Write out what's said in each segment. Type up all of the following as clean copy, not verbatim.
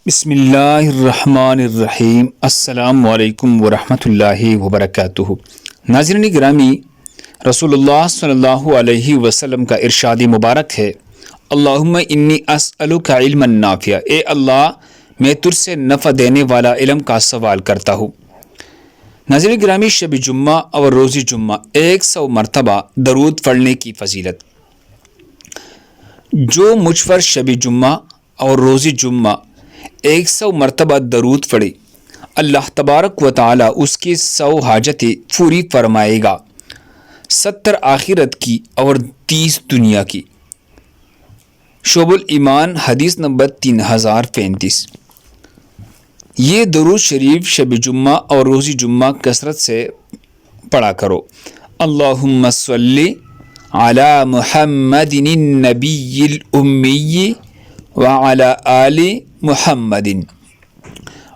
بسم اللہ الرحمن الرحیم۔ السلام علیکم ورحمۃ اللہ وبرکاتہ۔ ناظرین گرامی، رسول اللہ صلی اللہ علیہ وسلم کا ارشاد مبارک ہے، اللہم انی اسألک علما نافعا، اے اللہ میں تجھ سے نفع دینے والا علم کا سوال کرتا ہوں۔ ناظرین گرامی، شب جمعہ اور روز جمعہ 100 مرتبہ درود پڑھنے کی فضیلت۔ جو مجھ پر شب جمعہ اور روز جمعہ 100 مرتبہ درود پڑھے، اللہ تبارک و تعالی اس کی 100 حاجتیں پوری فرمائے گا، 70 آخرت کی اور 30 دنیا کی۔ شعب الایمان حدیث نمبر 3035۔ یہ درود شریف شب جمعہ اور روز جمعہ کثرت سے پڑھا کرو۔ اللہم صلی علی محمد النبی الامی وعلی آل محمد۔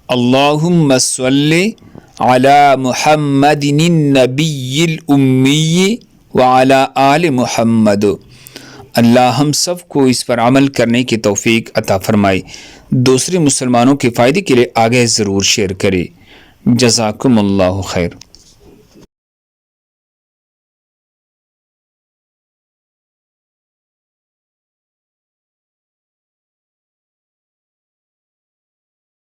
اللہم صلی علی محمد النبی الامی وعلی آل محمد۔ اللہ ہم سب کو اس پر عمل کرنے کی توفیق عطا فرمائے۔ دوسرے مسلمانوں کے فائدے کے لیے آگے ضرور شیئر کرے۔ جزاکم اللہ خیر۔